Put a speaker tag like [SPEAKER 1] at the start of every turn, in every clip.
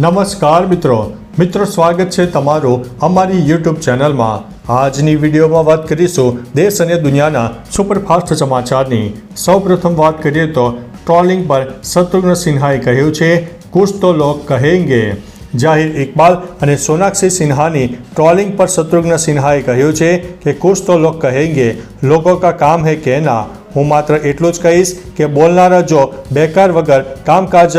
[SPEAKER 1] નમસ્કાર મિત્રો સ્વાગત છે તમારું અમારી યુટ્યુબ ચેનલમાં। આજની વિડીયોમાં વાત કરીશું દેશ અને દુનિયાના સુપરફાસ્ટ સમાચારની। સૌપ્રથમ વાત કરીએ તો ટ્રોલિંગ પર શત્રુઘ્ન સિન્હાએ કહ્યું છે કુછ તો લોગ કહેંગે। જાહિર ઇકબાલ અને સોનાક્ષી સિન્હાની ટ્રોલિંગ પર શત્રુઘ્ન સિન્હાએ કહ્યું છે કે કુછ તો લોગ કહેંગે, લોગો કા કામ હૈ કહેના। હું માત્ર એટલું જ કહીશ કે બોલનારા જો બેકાર વગર કામકાજ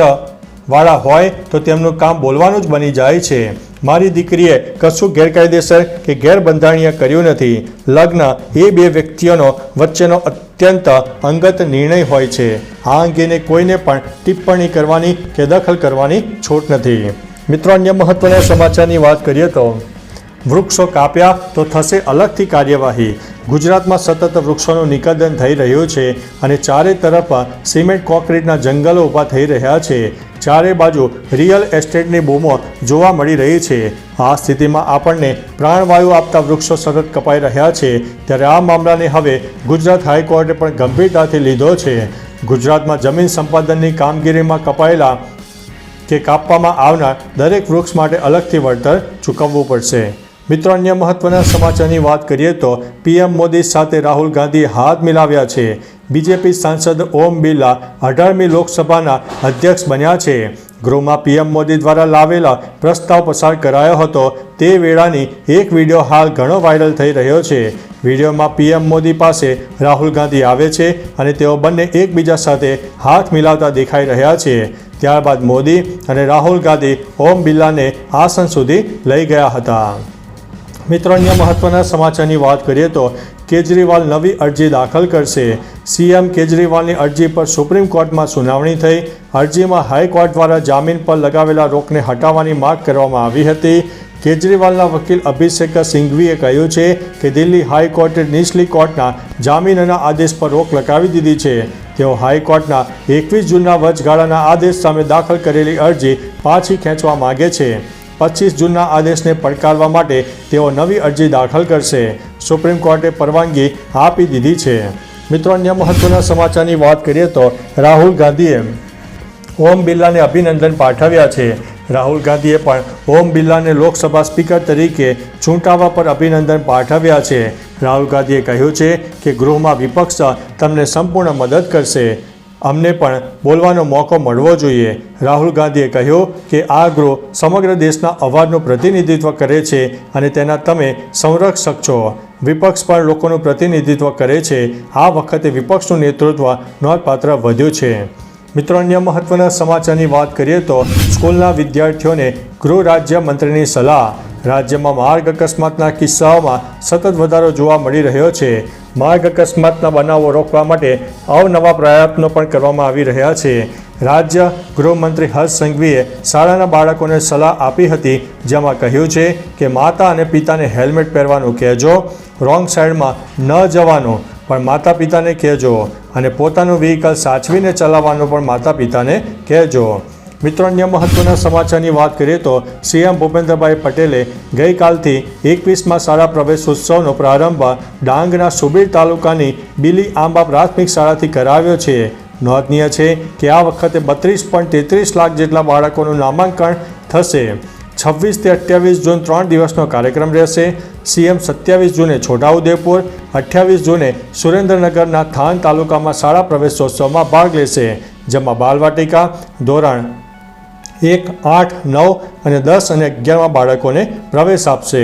[SPEAKER 1] વાળા હોય તો તેમનું કામ બોલવાનું જ બની જાય છે। મારી દીકરીએ કશું ગેરકાયદેસર કે ગેરબંધારણીય કર્યું નથી। લગ્ન એ બે વ્યક્તિઓનો વચ્ચેનો અત્યંત અંગત નિર્ણય હોય છે। આ અંગેને કોઈને પણ ટિપ્પણી કરવાની કે દખલ કરવાની છૂટ નથી। મિત્રો, અન્ય મહત્વના સમાચારની વાત કરીએ તો વૃક્ષો કાપ્યા તો થશે અલગથી કાર્યવાહી। ગુજરાતમાં સતત વૃક્ષોનું નિકંદન થઈ રહ્યું છે અને ચારે તરફ સિમેન્ટ કોન્ક્રીટના જંગલો ઊભા થઈ રહ્યા છે। ચારે બાજુ રિયલ એસ્ટેટની બૂમો જોવા મળી રહી છે। આ સ્થિતિમાં આપણને પ્રાણવાયુ આપતા વૃક્ષો સતત કપાઈ રહ્યા છે, ત્યારે આ મામલાને હવે ગુજરાત હાઈકોર્ટે પણ ગંભીરતાથી લીધો છે। ગુજરાતમાં જમીન સંપાદનની કામગીરીમાં કપાયેલા કે કાપવામાં આવનાર દરેક વૃક્ષ માટે અલગથી વળતર ચૂકવવું પડશે। મિત્રો, અન્ય મહત્વના સમાચારની વાત કરીએ તો પીએમ મોદી સાથે રાહુલ ગાંધીએ હાથ મિલાવ્યા છે। બીજેપી સાંસદ ઓમ બિરલા 18મી લોકસભાના અધ્યક્ષ બન્યા છે। ગૃહમાં પીએમ મોદી દ્વારા લાવેલા પ્રસ્તાવ પસાર કરાયો હતો તે વેળાની એક વિડીયો હાલ ઘણો વાયરલ થઈ રહ્યો છે। વિડીયોમાં પીએમ મોદી પાસે રાહુલ ગાંધી આવે છે અને તેઓ બંને એકબીજા સાથે હાથ મિલાવતા દેખાઈ રહ્યા છે। ત્યારબાદ મોદી અને રાહુલ ગાંધી ઓમ બિરલાને આસન સુધી લઈ ગયા હતા। મિત્રો, અન્ય મહત્વના સમાચારની વાત કરીએ તો કેજરીવાલ નવી અરજી દાખલ કરશે। સીએમ કેજરીવાલની અરજી પર સુપ્રીમ કોર્ટમાં સુનાવણી થઈ। અરજીમાં હાઈકોર્ટ દ્વારા જામીન પર લગાવેલા રોકને હટાવવાની માંગ કરવામાં આવી હતી। કેજરીવાલના વકીલ અભિષેક સિંઘવીએ કહ્યું છે કે દિલ્હી હાઈકોર્ટે નીચલી કોર્ટના જામીનના આદેશ પર રોક લગાવી દીધી છે। તેઓ હાઈકોર્ટના 21 જૂનના વચગાળાના આદેશ સામે દાખલ કરેલી અરજી પાછી ખેંચવા માગે છે। 25 જૂનના આદેશને પડકારવા માટે તેઓ નવી અરજી દાખલ કરશે। સુપ્રીમ કોર્ટે પરવાનગી આપી દીધી છે। મિત્રો, અન્ય મહત્વના સમાચારની વાત કરીએ તો રાહુલ ગાંધીએ ઓમ બિરલાને અભિનંદન પાઠવ્યા છે। રાહુલ ગાંધીએ પણ ઓમ બિરલાને લોકસભા સ્પીકર તરીકે ચૂંટાવા પર અભિનંદન પાઠવ્યા છે। રાહુલ ગાંધીએ કહ્યું છે કે ગૃહમાં વિપક્ષ તમને સંપૂર્ણ મદદ કરશે। અમને પણ બોલવાનો મોકો મળવો જોઈએ। રાહુલ ગાંધીએ કહ્યું કે આ ગૃહ સમગ્ર દેશના અવાજનું પ્રતિનિધિત્વ કરે છે અને તેના તમે સંરક્ષક છો। વિપક્ષ પણ લોકોનું પ્રતિનિધિત્વ કરે છે। આ વખતે વિપક્ષનું નેતૃત્વ નોંધપાત્ર વધ્યું છે। મિત્રો, અન્ય મહત્વના સમાચારની વાત કરીએ તો સ્કૂલના વિદ્યાર્થીઓને ગૃહ રાજ્ય મંત્રીની સલાહ। રાજ્યમાં માર્ગ અકસ્માતના કિસ્સાઓમાં સતત વધારો જોવા મળી રહ્યો છે। માર્ગ અકસ્માતના બનાવો રોકવા માટે અવનવા પ્રયત્નો પણ કરવામાં આવી રહ્યા છે। રાજ્ય ગૃહમંત્રી હર્ષ સંઘવીએ શાળાના બાળકોને સલાહ આપી હતી, જેમાં કહ્યું છે કે માતા અને પિતાને હેલ્મેટ પહેરવાનું કહેજો, રોંગ સાઈડમાં ન જવાનું પણ માતા પિતાને કહેજો અને પોતાનું વ્હીકલ સાચવીને ચલાવવાનું પણ માતા પિતાને કહેજો। મિત્રો, અન્ય મહત્વના સમાચારની વાત કરીએ તો સીએમ ભૂપેન્દ્રભાઈ પટેલે ગઈકાલથી 21મા શાળા પ્રવેશ ઉત્સવનો પ્રારંભ ડાંગના સુબીર તાલુકાની બીલી આંબા પ્રાથમિક શાળાથી કરાવ્યો છે। નોંધનીય છે કે આ વખતે 32.33 લાખ જેટલા બાળકોનું નામાંકન થશે। 26 થી 28 જૂન 3 દિવસનો કાર્યક્રમ રહેશે। સીએમ 27 જૂને છોટાઉદેપુર, 28 જૂને સુરેન્દ્રનગરના થાન તાલુકામાં શાળા પ્રવેશોત્સવમાં ભાગ લેશે, જેમાં બાલવાટિકા ધોરણ 1, 8, 9 અને 10 અને 11માં બાળકોને પ્રવેશ આપશે।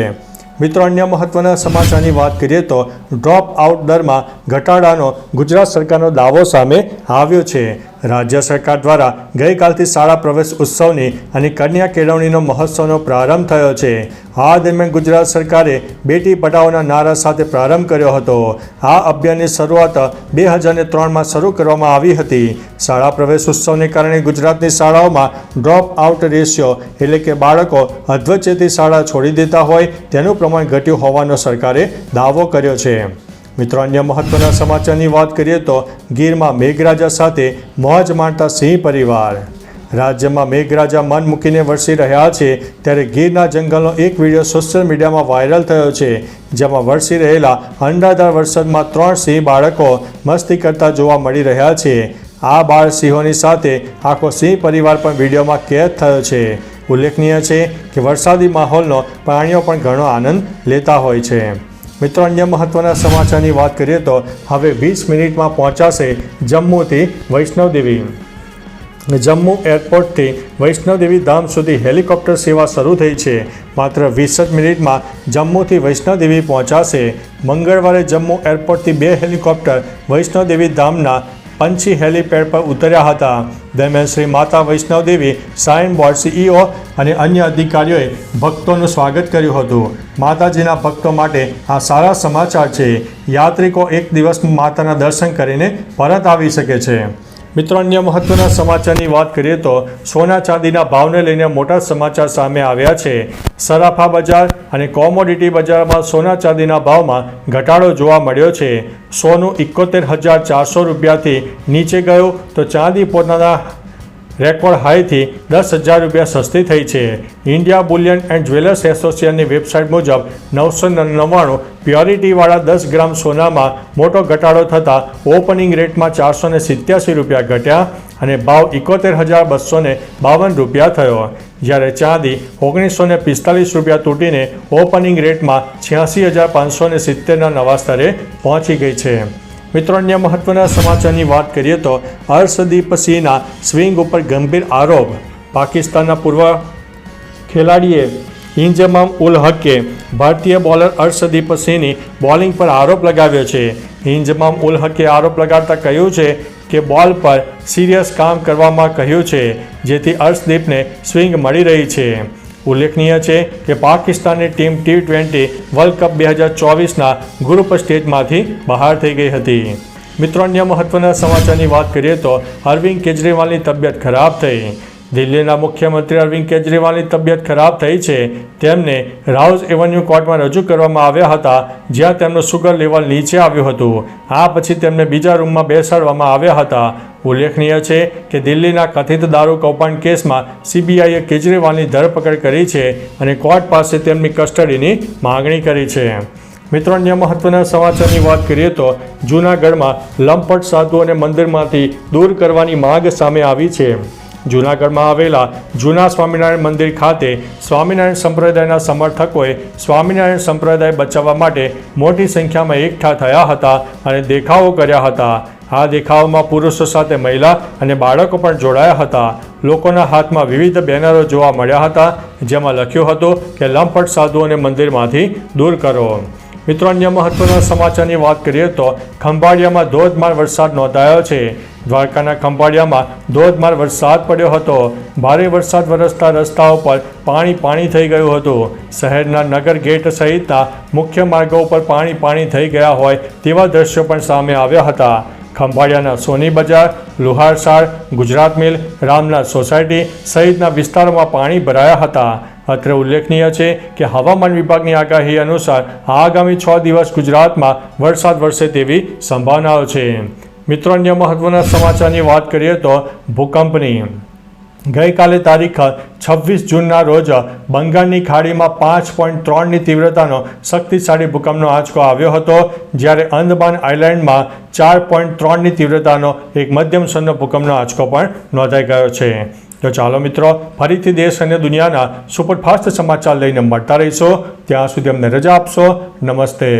[SPEAKER 1] મિત્રો, અન્ય મહત્વના સમાચારની વાત કરીએ તો ડ્રોપ આઉટ દરમાં ઘટાડાનો ગુજરાત સરકારનો દાવો સામે આવ્યો છે। રાજ્ય સરકાર દ્વારા ગઈકાલથી શાળા પ્રવેશ ઉત્સવની અને કન્યા કેળવણીનો મહોત્સવનો પ્રારંભ થયો છે। આ દરમિયાન ગુજરાત સરકારે બેટી પઢાઓના નારા સાથે પ્રારંભ કર્યો હતો। આ અભિયાનની શરૂઆત 2003માં શરૂ કરવામાં આવી હતી। શાળા પ્રવેશ ઉત્સવને કારણે ગુજરાતની શાળાઓમાં ડ્રોપ આઉટ રેશિયો એટલે કે બાળકો અધવચ્ચેથી શાળા છોડી દેતા હોય તેનું પ્રમાણ ઘટ્યું હોવાનો સરકારે દાવો કર્યો છે। મિત્રો, અન્ય મહત્વના સમાચારની વાત કરીએ તો ગીરમાં મેઘરાજા સાથે મોજ માણતા સિંહ પરિવાર। રાજ્યમાં મેઘરાજા મન મૂકીને વરસી રહ્યા છે, ત્યારે ગીરના જંગલનો એક વિડીયો સોશિયલ મીડિયામાં વાયરલ થયો છે, જેમાં વરસી રહેલા અનરાધાર વરસાદમાં 3 સિંહ બાળકો મસ્તી કરતા જોવા મળી રહ્યા છે। આ બાળ સિંહોની સાથે આખો સિંહ પરિવાર પણ વિડીયોમાં કેદ થયો છે। ઉલ્લેખનીય છે કે વરસાદી માહોલનો પ્રાણીઓ પણ ઘણો આનંદ લેતા હોય છે. મિત્રો, અન્ય મહત્વના સમાચારની વાત કરીએ તો હવે 20 મિનિટમાં પહોંચાશે જમ્મુથી વૈષ્ણવદેવી. જમ્મુ એરપોર્ટથી વૈષ્ણવદેવી ધામ સુધી હેલિકોપ્ટર સેવા શરૂ થઈ છે. માત્ર 20 જ મિનિટમાં જમ્મુથી વૈષ્ણવદેવી પહોંચાશે. મંગળવારે જમ્મુ એરપોર્ટથી 2 હેલિકોપ્ટર વૈષ્ણવદેવી ધામના પંછી હેલીપેડ પર ઉતર્યા હતા. દરમિયાન શ્રી માતા વૈષ્ણવદેવી સાઇન બોર્ડ CEO અને અન્ય અધિકારીઓએ ભક્તોનું સ્વાગત કર્યું હતું. માતાજીના ભક્તો માટે આ સારા સમાચાર છે. યાત્રિકો એક દિવસમાં માતાના દર્શન કરીને પરત આવી શકે છે. મિત્રો, અન્ય મહત્વના સમાચારની વાત કરીએ તો સોના ચાંદીના ભાવને લઈને મોટા સમાચાર સામે આવ્યા છે. સરાફા બજાર અને કોમોડિટી બજારમાં સોના ચાંદીના ભાવમાં ઘટાડો જોવા મળ્યો છે. સોનું 71,400 રૂપિયાથી નીચે ગયું તો ચાંદી પોતાના રેકોર્ડ હાઈથી 10,000 રૂપિયા સસ્તી થઈ છે. ઇન્ડિયા બુલિયન એન્ડ જ્વેલર્સ એસોસિએશનની વેબસાઇટ મુજબ 999 પ્યોરિટીવાળા 10 ગ્રામ સોનામાં મોટો ઘટાડો થતાં ઓપનિંગ રેટમાં 487 રૂપિયા ઘટ્યા અને ભાવ 71,252 રૂપિયા થયો. જ્યારે ચાંદી 1945 રૂપિયા તૂટીને ઓપનિંગ રેટમાં 86,570ના નવા સ્તરે પહોંચી ગઈ છે. મિત્રો, અન્ય મહત્વના સમાચારની વાત કરીએ તો અર્શદીપ સિંહના સ્વિંગ ઉપર ગંભીર આરોપ. પાકિસ્તાનના પૂર્વ ખેલાડીએ ઇન્જમામ ઉલ હકે ભારતીય બોલર અર્શદીપ સિંહની બોલિંગ પર આરોપ લગાવ્યો છે. ઇન્જમામ ઉલ હકે આરોપ લગાડતા કહ્યું છે કે બોલ પર સિરિયસ કામ કરવામાં કહ્યું છે, જેથી અર્શદીપને સ્વિંગ મળી રહી છે. ઉલ્લેખનીય છે કે પાકિસ્તાનની ટીમ T20 વર્લ્ડ કપ 2024ના ગ્રુપ સ્ટેજમાંથી બહાર થઈ ગઈ હતી. મિત્રો, અન્ય મહત્વના સમાચારની વાત કરીએ તો અરવિંદ કેજરીવાલની તબિયત ખરાબ થઈ. દિલ્હીના મુખ્યમંત્રી અરવિંદ કેજરીવાલની તબિયત ખરાબ થઈ છે. તેમને રાઉઝ એવન્યુ કોર્ટમાં રજૂ કરવામાં આવ્યા હતા, જ્યાં તેમનું સુગર લેવલ નીચે આવ્યું હતું. આ પછી તેમને બીજા રૂમમાં બેસાડવામાં આવ્યા હતા. ઉલ્લેખનીય છે કે દિલ્હીના કથિત દારૂ કૌભાંડ કેસમાં CBIએ કેજરીવાલની ધરપકડ કરી છે અને કોર્ટ પાસે તેમની કસ્ટડીની માંગણી કરી છે. મિત્રો, અન્ય મહત્વના સમાચારની વાત કરીએ તો જૂનાગઢમાં લંપટ સાધુઓને મંદિરમાંથી દૂર કરવાની માંગ સામે આવી છે. જૂનાગઢમાં આવેલા જૂના સ્વામિનારાયણ મંદિર ખાતે સ્વામિનારાયણ સંપ્રદાયના સમર્થકોએ સ્વામિનારાયણ સંપ્રદાય બચાવવા માટે મોટી સંખ્યામાં એકઠા થયા હતા અને દેખાવો કર્યા હતા. આ દેખાવમાં પુરુષો સાથે મહિલા અને બાળકો પણ જોડાયા હતા. લોકોના હાથમાં વિવિધ બેનરો જોવા મળ્યા હતા, જેમાં લખ્યું હતું કે લંપટ સાધુઓને મંદિરમાંથી દૂર કરો. મિત્રો, અન્ય મહત્વના સમાચારની વાત કરીએ તો ખંભાળિયામાં ધોધમાર વરસાદ નોંધાયો છે. દ્વારકાના ખંભાળિયામાં ધોધમાર વરસાદ પડ્યો હતો. ભારે વરસાદ વરસતા રસ્તાઓ પર પાણી થઈ ગયું હતું. શહેરના નગર ગેટ સહિતના મુખ્ય માર્ગો ઉપર પાણી થઈ ગયા હોય તેવા દ્રશ્યો પણ સામે આવ્યા હતા. ખંભાળિયાના સોની બજાર, લુહારસાળ, ગુજરાત મિલ, રામનાથ સોસાયટી સહિતના વિસ્તારોમાં પાણી ભરાયા હતા. અત્રે ઉલ્લેખનીય છે કે હવામાન વિભાગની આગાહી અનુસાર આગામી 6 દિવસ ગુજરાતમાં વરસાદ વરસે તેવી સંભાવનાઓ છે. મિત્રો, અન્ય મહત્વના સમાચારની વાત કરીએ તો ભૂકંપની. ગઈકાલે તારીખ 26 જૂનના રોજ બંગાળની ખાડીમાં 5.3ની તીવ્રતાનો શક્તિશાળી ભૂકંપનો આંચકો આવ્યો હતો, જ્યારે અંદમાન આઇલેન્ડમાં 4.3ની તીવ્રતાનો એક મધ્યમ સ્તરનો ભૂકંપનો આંચકો પણ નોંધાઈ ગયો છે. તો ચાલો મિત્રો, ફરીથી દેશ અને દુનિયાના સુપરફાસ્ટ સમાચાર લઈને મળતા રહીશો. ત્યાં સુધી અમને રજા આપશો. નમસ્તે.